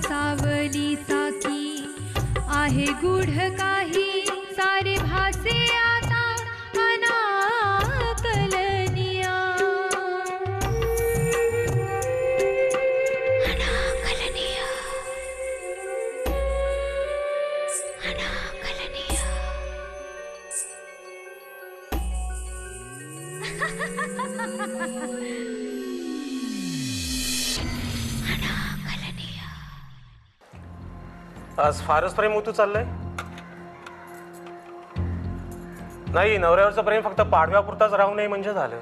सावली साकी आहे गूढ काही सारे भासे आता अनाकलनिया अनाकलनिया अनाकलनिया आज फारच प्रेम होतू चाललंय. नाही, नवऱ्यावरचं प्रेम फक्त पाडव्यापुरताच राहू नये म्हणजे झालं.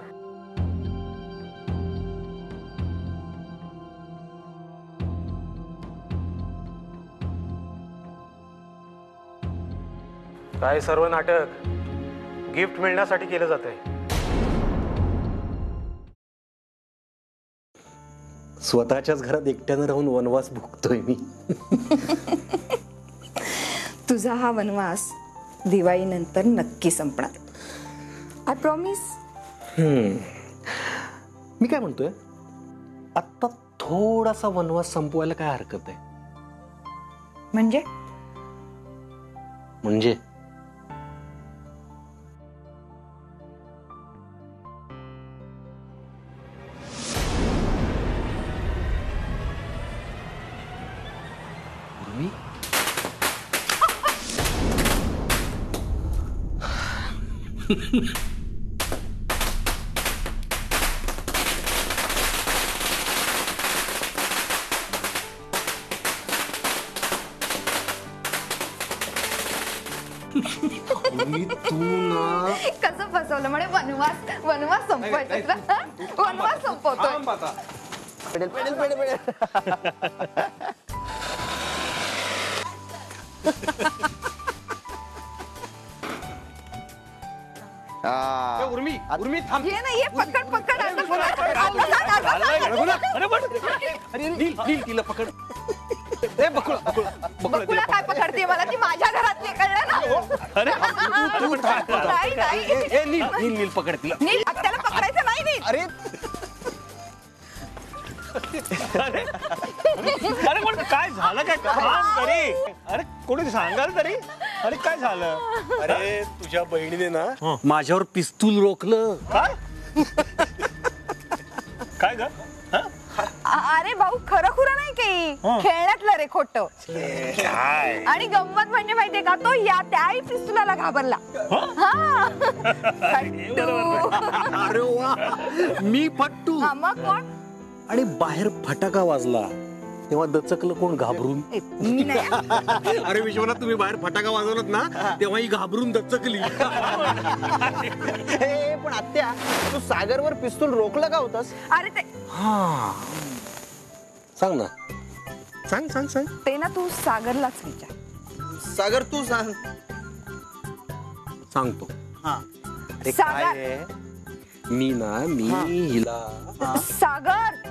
काय सर्व नाटक गिफ्ट मिळण्यासाठी केलं जातंय. स्वतःच्याच घरात एकट्यानं राहून वनवास भोगतोय मी. तुझा हा वनवास दिवाळीनंतर नक्की संपणार. I promise. मी काय म्हणतोय, आता थोडासा वनवास संपवायला काय हरकत आहे? म्हणजे म्हणजे तू ना कसं फसवलं म्हणे. वनवास वनवास संपवायचं. वनवास संपवतोय. Pedal pedal pedal pedal. Urmi Urmi थांब. ये ना, ये पकड पकड. अरे नील तिला पकड. ए बकुळा बकुळा बकुळा काय पकडते मला? ती माझ्या घरातली, कळलं ना? अरे नाही नाही ए नील नील नील पकड तिला. नील, त्याला पकडायचं नाही. नील अरे अरे पण काय झालं? काय काम तरी? अरे कोणी सांगाल तरी? अरे काय झालं? अरे तुझ्या बहिणीने ना माझ्यावर पिस्तूल रोखलं. काय काय ग? अरे भाऊ, खरं खुरं नाही काही, खेळण्यातलं रे खोट. आणि गंमत म्हणजे माहितीये का, तो या त्याही पिस्तुलाला घाबरला. अरे वा, मी फट्टू. मग कोण? आणि बाहेर फटाका वाजला तेव्हा दचकलं कोण? घाबरून. मी नाही. अरे विश्वनाथ, तुम्ही बाहेर फटाका वाजवलात ना तेव्हा ही घाबरून दचकली. पण आत्या, तू सागरवर पिस्तूल रोखलं का होतास? अरे ते सांग ना, सांग सांग सांग. ते ना तू सागरलाच विचार. सागर तू सांग. सांगतो. अरे सागर. काय आहे? मी हिला. सागर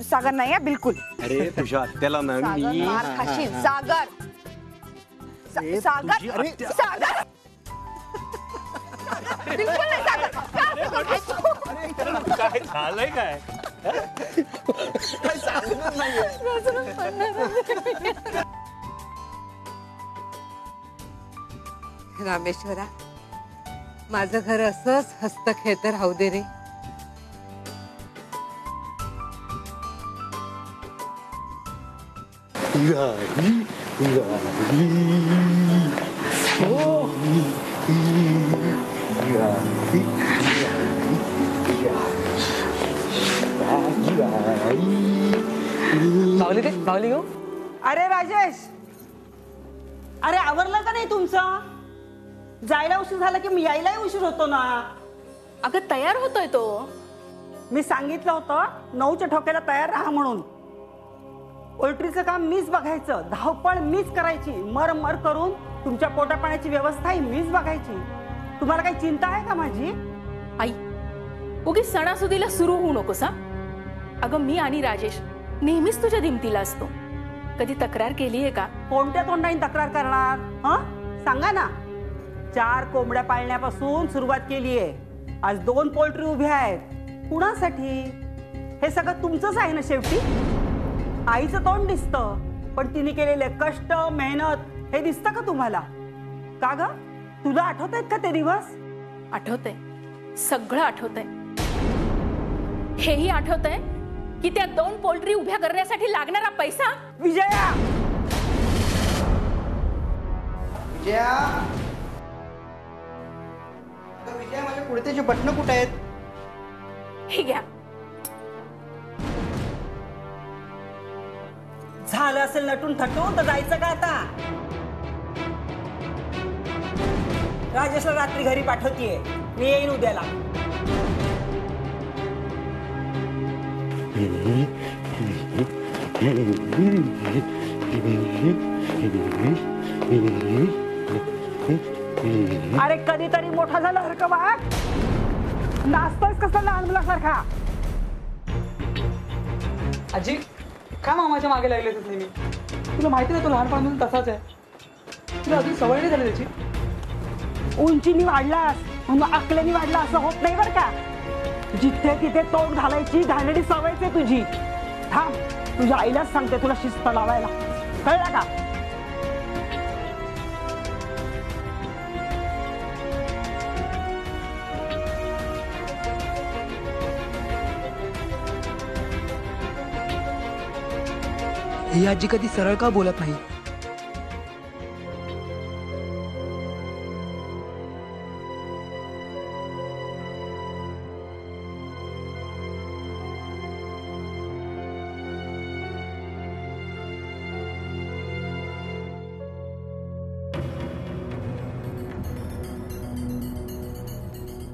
सागर नाही आहे बिलकुल. अरे तुझ्या आत्याला ना सागर मी. मार खाशील. सागर सागर सागर बिलकुल नाही. सागर काय झालंय? काय काय सांगणार नाहीये. रामेश्वरा, माझं घर असंच हस्त खेळत राहू दे रे. बावली दे, बावली घेऊ. अरे राजेश, अरे आवरलं का नाही तुमचं? जायला उशीर झाला की मी यायलाही उशीर होतो ना. अगं तयार होतोय तो. मी सांगितलं होतं 9च्या ठोक्याला तयार राहा म्हणून. पोल्ट्रीचं काम मीच बघायचं, धावपळ मीच करायची, मर करून तुमच्या पोटापाण्याची व्यवस्थाही मीच बघायची. तुम्हाला काही चिंता आहे का माझी? आई उगीच सणासुदीला सुरू होऊ नकोस हा. अगं मी आणि राजेश नेहमीच तुझ्या दिमतीला असतो. कधी तक्रार केलीये का? कोणत्या तोंडाने तक्रार करणार? सांगा ना. 4 कोंबड्या पाळण्यापासून सुरुवात केलीये. आज 2 पोल्ट्री उभ्या आहेत. कुणासाठी? हे सगळं तुमचंच आहे ना शेवटी. आईचं तोंड दिसतं, पण तिने केलेले कष्ट मेहनत हे दिसतं का तुम्हाला? का ग, तुला आठवत आहेत का ते दिवस? आठवतंय, सगळं आठवतंय. हेही आठवतंय की त्या 2 पोल्ट्री उभ्या करण्यासाठी लागणारा पैसा. विजया, विजया, विजया, माझ्या कुर्त्याचे बटणं कुठे आहेत? हे घ्या. झालं असेल नटून थटून तर जायचं का आता? राजेशला रात्री घरी पाठवतीये, मी येईन उद्याला. अरे कधीतरी मोठा झाल्यासारखं वाग. नाचतोयस कसं लहान मुलासारखा? आजी का मामाच्या मागे लागले तुम्ही नेहमी? तुला माहिती नाही तो लहानपणापासून तसाच आहे. तुला अजून सवय नाही झाली त्याची. उंचीनी वाढलास म्हणून अकलेनी वाढला असं होत नाही बरं का. जिथे तिथे तोंड घालायची घाणेरडी सवयच आहे तुझी. थांब, तुझ्या आईलाच सांगते तुला शिस्त लावायला, कळलं का? ही आजी कधी सरळ का बोलत नाही?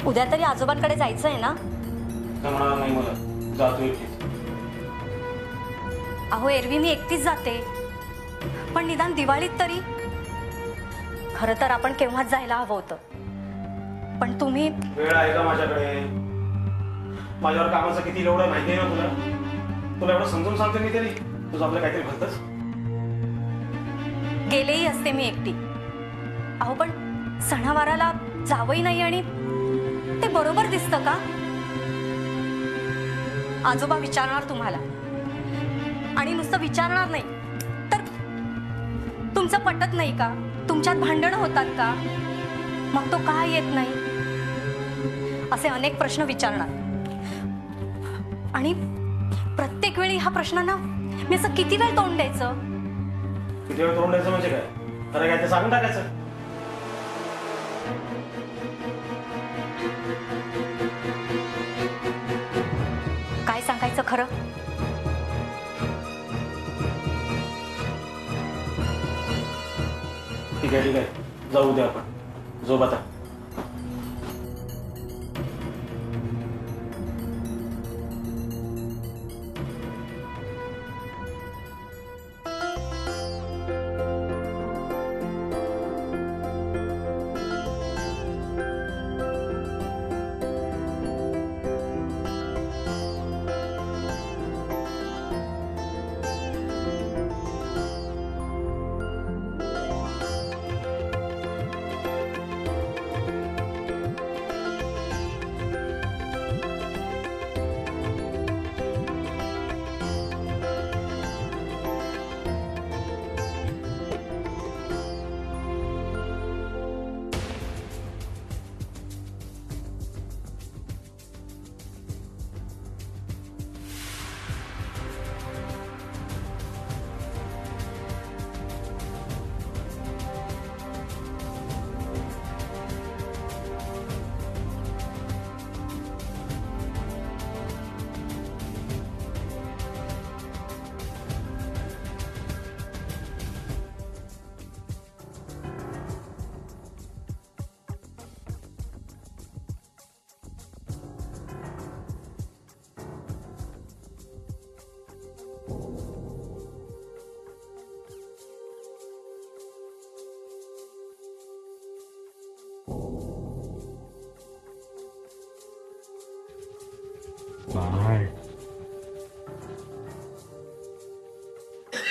उद्या तरी आजोबांकडे जायचं आहे ना? जमणार नाही मला, जातो एकटीच. अहो एरवी मी एकटीच जाते, पण निदान दिवाळीत तरी. खरं तर आपण केव्हाच जायला हवं होतं, पण तुम्ही. वेळ आहे का माझ्याकडे? माझ्यावर कामाचं किती लोड आहे माहिती आहे ना तुला? तुला एवढं समजून सांगते मी तरी तुझं आपलं काहीतरी भलतंच. गेलेही असते मी एकटी. अहो पण सणावाराला जावंही नाही आणि ते बरोबर दिसतं का? आजोबा विचारणार तुम्हाला, आणि नुसतं विचारणार नाही तर तुमचं पटत नाही का? तुमच्यात भांडणं होतात का? मग तो का येत नाही? असे अनेक प्रश्न विचारणार. आणि प्रत्येक वेळी ह्या प्रश्नांना मी असं किती वेळ तोंड द्यायचं? किती वेळ तोंड द्यायचं म्हणजे काय? खरं काय ते सांगून टाकायचं. काय सांगायचं खरं? ठीक आहे, जाऊ दे आपण. झोप आता.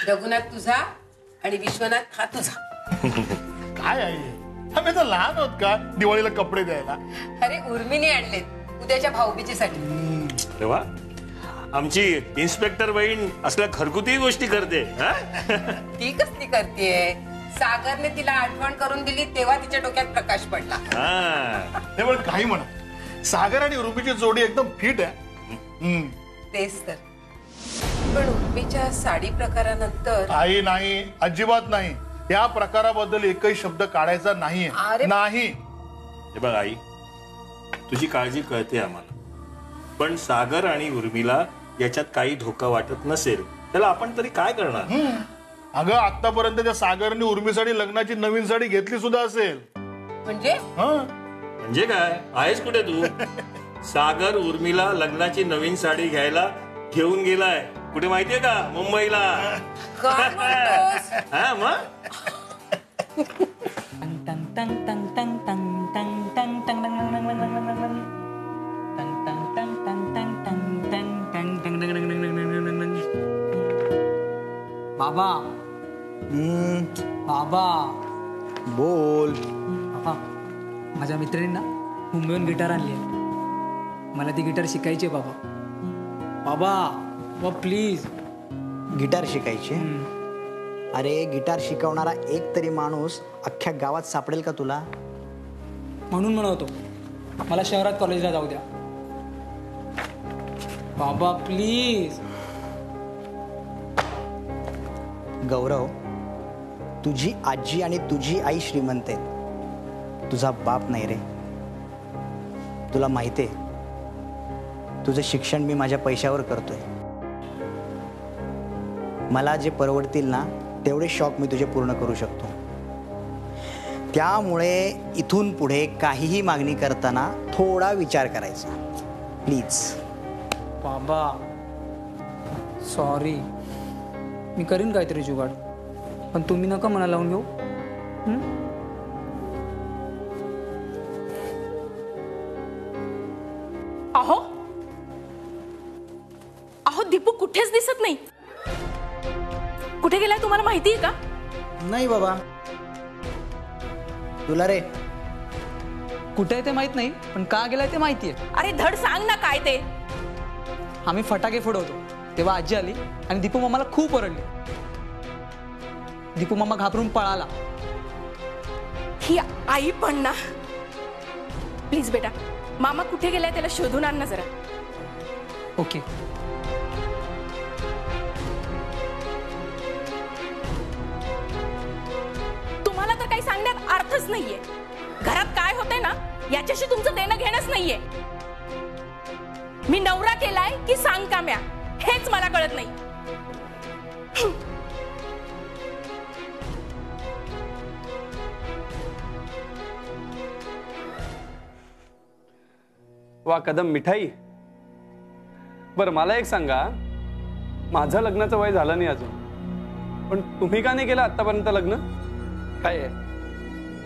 रघुनाथ तुझा आणि विश्वनाथ हा तुझा. काय आहे आम्ही तर लहान आहोत का दिवाळीला कपडे द्यायला. अरे उर्मिने आणलेत उद्याच्या भाऊबीजेसाठी. अरे वा, आमची इन्स्पेक्टर बहीण असल्या घरगुती गोष्टी करते. ती कसली करतेय? सागरने तिला आठवण करून दिली तेव्हा तिच्या डोक्यात प्रकाश पडला. हे बघ काही म्हणा, सागर आणि उर्मीची जोडी एकदम फिट आहे. तेच तर. पण उर्मीच्या साडी प्रकारानंतर काही नाही, अजिबात नाही. या प्रकाराबद्दल एकही शब्द काढायचा नाहीये. नाही. हे बघ आई, तुझी काळजी कळते आम्हाला, पण सागर आणि उर्मिला याच्यात काही धोका वाटत नसेल त्याला आपण तरी काय करणार? अगं आतापर्यंत त्या सागरने उर्मीसाठी लग्नाची नवीन साडी घेतली सुद्धा असेल. म्हणजे काय आहेस कुठे तू? सागर उर्मिला लग्नाची नवीन साडी घ्यायला घेऊन गेलाय कुठे माहितीये का? मुंबईला. हा मग बाबा. बाबा बोल. बाबा, माझ्या मित्रांनी ना मुंबईहून गिटार आणली आहे. मला ती गिटार शिकायची आहे बाबा. बाबा प्लीज. गिटार शिकायची? अरे गिटार शिकवणारा एक तरी माणूस अख्ख्या गावात सापडेल का तुला? म्हणून म्हणतो मला शहरात कॉलेजला जाऊ द्या बाबा प्लीज. गौरव, तुझी आजी आणि तुझी आई श्रीमंत आहेत, तुझा बाप नाही रे. तुला माहितीये तुझं शिक्षण मी माझ्या पैशावर करतोय. मला जे परवडतील ना तेवढे शौक मी तुझे पूर्ण करू शकतो. त्यामुळे इथून पुढे काहीही मागणी करताना थोडा विचार करायचा प्लीज. बाबा सॉरी, मी करीन काहीतरी जुगाड, पण तुम्ही नका मना लावून घेऊ. अहो अहो दीपू कुठेच दिसत नाही. कुठे गेलाय तुम्हाला माहितीये का? नाही बाबा. तुला रे? कुठे आहे ते माहित नाही, पण का गेलाय ते माहितीये. अरे धड सांग ना काय ते. आम्ही फटाके फोडवतो तेव्हा आजी आली आणि दीपू मामाला खूप ओरडली. दीपू मामा घाबरून पळाला. ही आई पण ना. प्लीज बेटा, मामा कुठे गेलाय त्याला शोधून आण ना जरा. ओके. तुम्हाला तर काही सांगण्यात अर्थच नाहीये. घरात काय होतंय ना याच्याशी तुमचं देणं घेणंच नाहीये. मी नवरा केलाय की सांग काम्या हेच मला कळत नाही. वा कदम, मिठाई. बरं मला एक सांगा, माझं लग्नाचं वय झालं नाही अजून, पण तुम्ही का नाही केलं आतापर्यंत लग्न? काय आहे,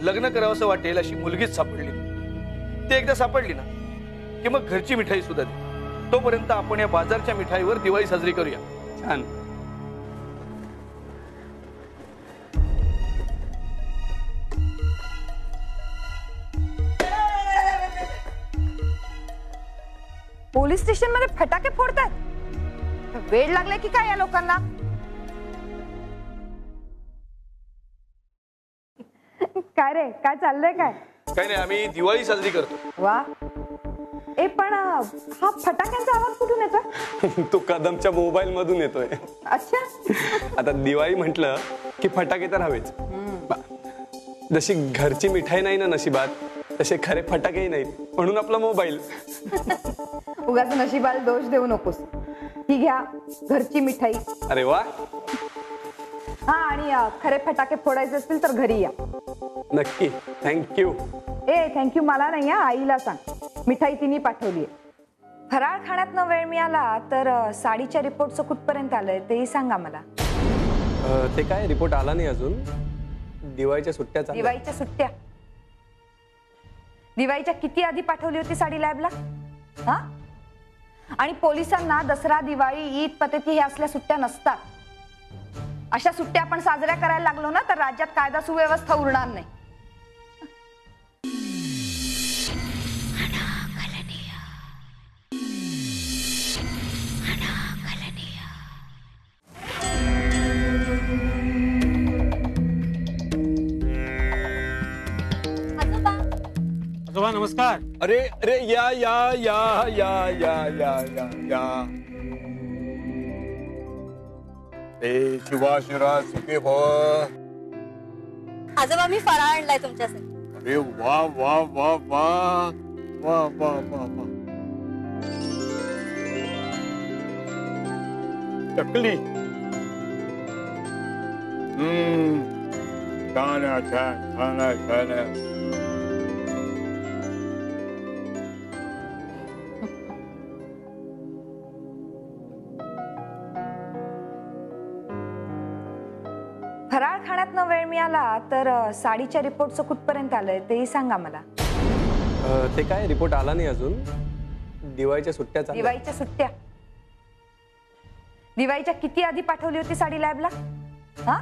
लग्न करावंसं वाटेल अशी मुलगीच सापडली. ती एकदा सापडली ना की मग घरची मिठाई सुद्धा दे. तोपर्यंत आपण या बाजारच्या मिठाईवर दिवाळी साजरी करूया. छान. पोलीस स्टेशन मध्ये फटाके फोडतात? वेळ लागलाय की काय या लोकांना? काय रे, काय चाललंय? काय काय नाही, आम्ही दिवाळी साजरी करतो. वा. ए पण हा फटाक्यांचा आवाज कुठून येतोय? तो कदमच्या मोबाईल मधून येतोय. अच्छा. आता दिवाळी म्हटलं की फटाके तर हवेच. जशी घरची मिठाई नाही ना नशिबात, तसे खरे फटाकेही नाहीत, म्हणून आपला मोबाईल. उगाच नशिबाला दोष देऊ नकोस. ही घ्या घरची मिठाई. अरे वा. हा, आणि खरे फटाके फोडायचे असतील तर घरी या. नक्की. थँक्यू. ए थँक्यू मला नाही, आईला सांग. मिठाई तिने पाठवली. फराळ खाण्यात वेळ मिळाला तर साडीच्या रिपोर्टचं कुठपर्यंत आलंय तेही सांगा मला. ते काय रिपोर्ट आला नाही अजून. दिवाळीच्या सुट्ट्या. दिवाळीच्या सुट्ट्या दिवाळीच्या किती आधी पाठवली होती साडी लॅबला? हा? आणि पोलिसांना दसरा, दिवाळी, ईद, पतेती हे असल्या सुट्ट्या नसतात. अशा सुट्ट्या आपण साजऱ्या करायला लागलो ना तर राज्यात कायदा सुव्यवस्था उरणार नाही. आजोबा नमस्कार. अरे अरे या या या या या या या या ए शिवाशिरा सुखे भव. आजोबा मी फराळ आणलाय तुमच्यासाठी. अरे वा वा वा वा वा वा वा वा. चकली. छान छान छान छान. फराळ खाण्यातनं वेळ मिळाला तर साडीच्या रिपोर्टचं कुठपर्यंत आलंय तेही सांगा मला. ते काय रिपोर्ट आला नाही अजून. दिवाळीच्या सुट्ट्या चालल्या. दिवाळीच्या सुट्ट्या? दिवाळीच्या किती आधी पाठवली होती साडी लॅबला? हा?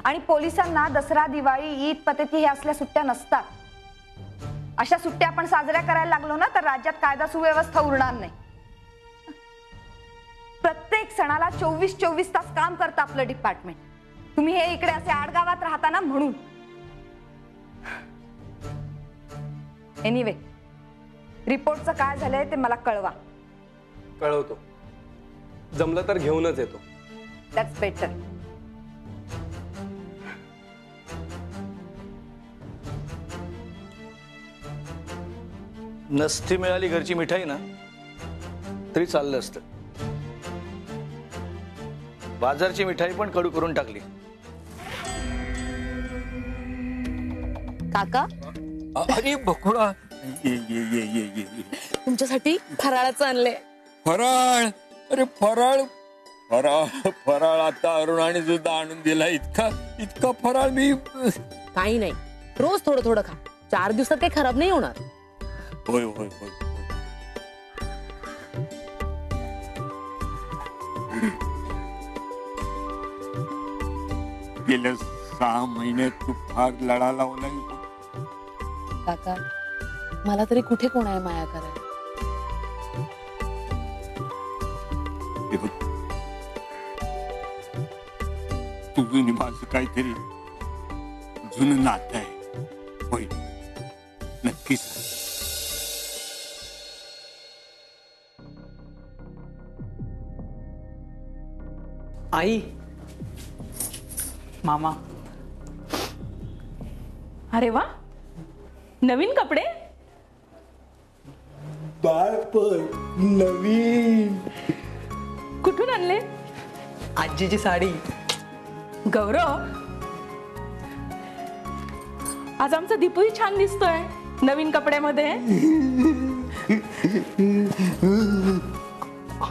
आणि पोलिसांना दसरा, दिवाळी, ईद, पतेती हे असल्या सुट्ट्या नसतात. अशा सुट्ट्या आपण साजऱ्या करायला लागलो ना तर राज्यात कायदा सुव्यवस्था उरणार नाही. प्रत्येक सणाला 24 तास काम करतं आपलं डिपार्टमेंट. तुम्ही हे इकडे असे आडगावात राहता ना म्हणून. एनिवे, रिपोर्टचं काय झालंय ते मला कळवा. कळवतो. जमलं तर घेऊनच येतो. That's better. नसती मिळाली घरची मिठाई ना तरी चाललं असतं. बाजारची मिठाई पण कडू करून टाकली. काका अरे बकुळा, ये ये ये ये ये ये. तुमच्यासाठी फराळाचं आणलंय. फराळ? अरे फराळ फराळ फराळ आता अरुणाने सुद्धा आणून दिला. इतका फराळ मी. काही नाही, रोज थोडं थोडं खा. 4 दिवसात काही खराब नाही होणार. होय होय होय. गेल्या 6 महिन्यात तू फार लढा लावला काका. मला तरी कुठे कोण आहे माया करायला. तुझं आणि माझं काहीतरी जुनं नातं आहे. होय, नक्कीच. आई, मामा. अरे वा, नवीन कपडे. बाळपण नवीन. कुठून आणले? आजीची साडी. गौरव, आज आमचा दीपूही छान दिसतोय नवीन कपड्यामध्ये.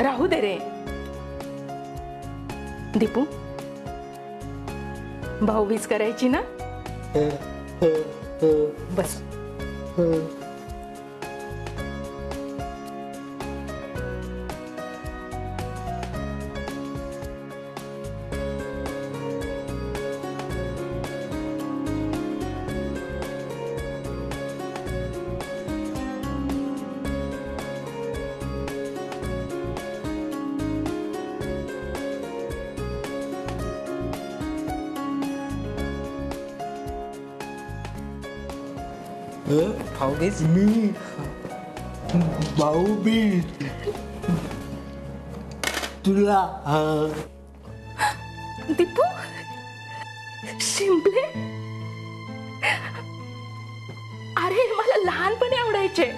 राहू दे रे दीपू. भाऊबीज करायची ना. बस. भाऊबीज? मी भाऊबीज तुला. दीपू, शिंपले. अरे मला लहानपणी आवडायचे.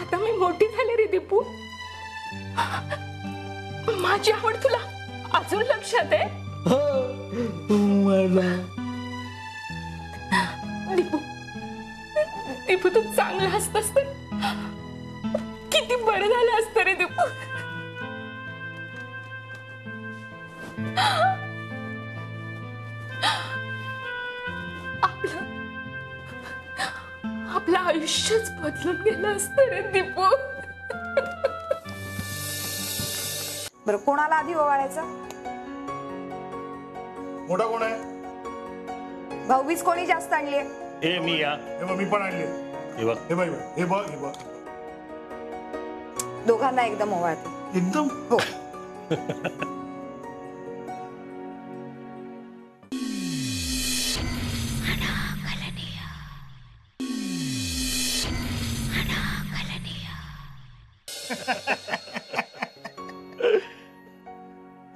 आता मी मोठी झाले रे दीपू. माझी आवड तुला अजून लक्षात आहे? मला दीपू, दीपू तू चांगला असतास तर किती बरं झालं असतं रे दीपू. आपलं आयुष्यच बदलून गेलं असतं रे दीपू. बरं कोणाला आधी ओवाळायचं? मोठा कोण आहे? भाऊबीज कोणी जास्त आणली? ए मी या. हे बघ मी पण आणले. हे बघ हे बघ हे बघ हे बघ. दोघांना एकदम ओवाळते. एकदम हो.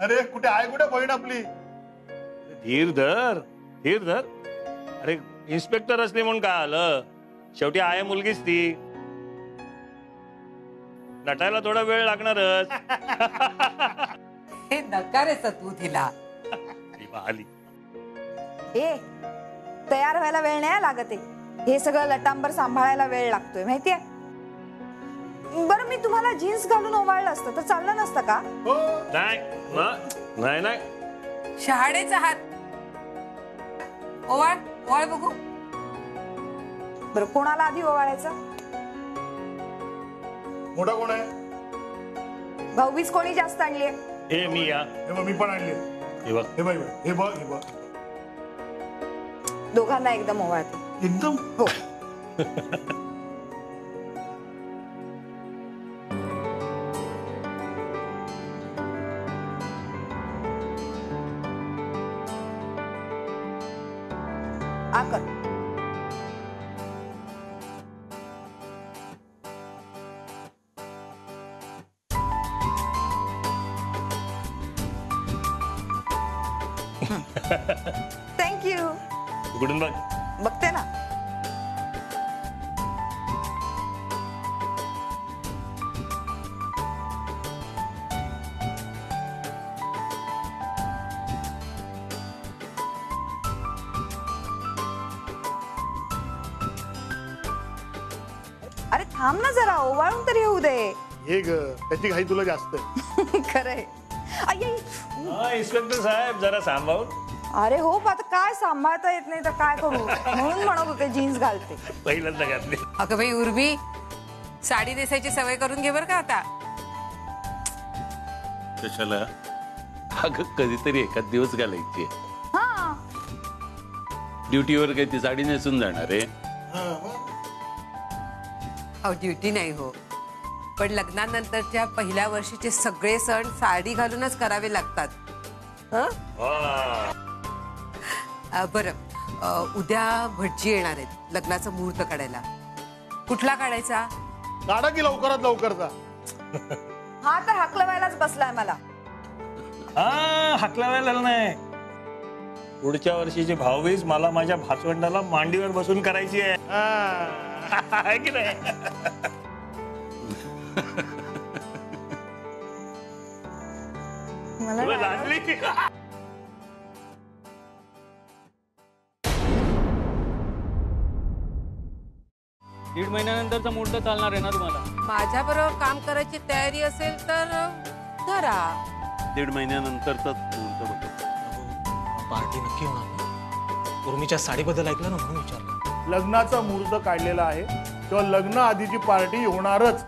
अरे कुठे आहे कुठे बहीण आपली? धीर धर धीर धर. अरे इन्स्पेक्टर असले म्हणून काय आलं, शेवटी आहे मुलगीच ती, नटायला थोडा वेळ लागणारच. हे नकारेच तू तिला. आली. ए तयार व्हायला वेळ नाही लागत आहे, हे सगळं लटांबर सांभाळायला वेळ लागतोय माहितीये. बरं मी तुम्हाला जीन्स घालून ओवाळलं असतं तर चाललं नसतं का? नाही नाही नाही. शहाडेचा हात ओवाळ ओवाळ बघू. बरं कोणाला आधी ओवाळायचं? मोठा कोण आहे? भाऊबीज कोणी जास्त आणली? ए मी या. हे बघ मी पण आणले. हे बघ हे बघ हे बघ हे बघ. दोघांना एकदम ओवाळते. एकदम हो. आकर. थँक्यू. उघडून बघ. बघते ना. अरे थांब ना जरा, ओवाळून तरी येऊ दे. हे ग त्याची घाई तुला जास्त आहे. खरंय. इन्स्पेक्टर साहेब जरा सांभाळून. अरे हो आता काय सांभाळता येत नाही तर काय करू, म्हणून म्हणत होते जीन्स घालते. पहिल्यांदा घातली. अगं बाई उर्मी, साडी नेसायची सवय करून घे बर का आता. कशाला? अगं कधीतरी एखाद दिवस घालायची. हा ड्युटीवर काही ती साडी नेसून जाणार आहे? अहो ड्युटी नाही हो, पण लग्नानंतरच्या पहिल्या वर्षीचे सगळे सण साडी घालूनच करावे लागतात. बरं उद्या भटजी येणार आहेत लग्नाचा मुहूर्त काढायला. कुठला काढायचा? काढा की लवकरात लवकरचा. हा तर हाकलवायलाच बसलाय मला. हाकलावायला नाही, पुढच्या वर्षीची भाऊबीज मला माझ्या भासवंडाला मांडीवर बसून करायची आहे की नाही? मला दीड महिन्यानंतरचा मुहूर्त चालणार आहे ना तुम्हाला? माझ्या बरोबर काम करायची तयारी असेल तर धरा. 1.5 महिन्यानंतरचाच मुहूर्त बघतो. पार्टी नक्की होणार ना? उर्मीच्या साडीबद्दल ऐकलं ना म्हणून विचारलं. लग्नाचा मुहूर्त काढलेला आहे तेव्हा लग्न आधीची पार्टी होणारच.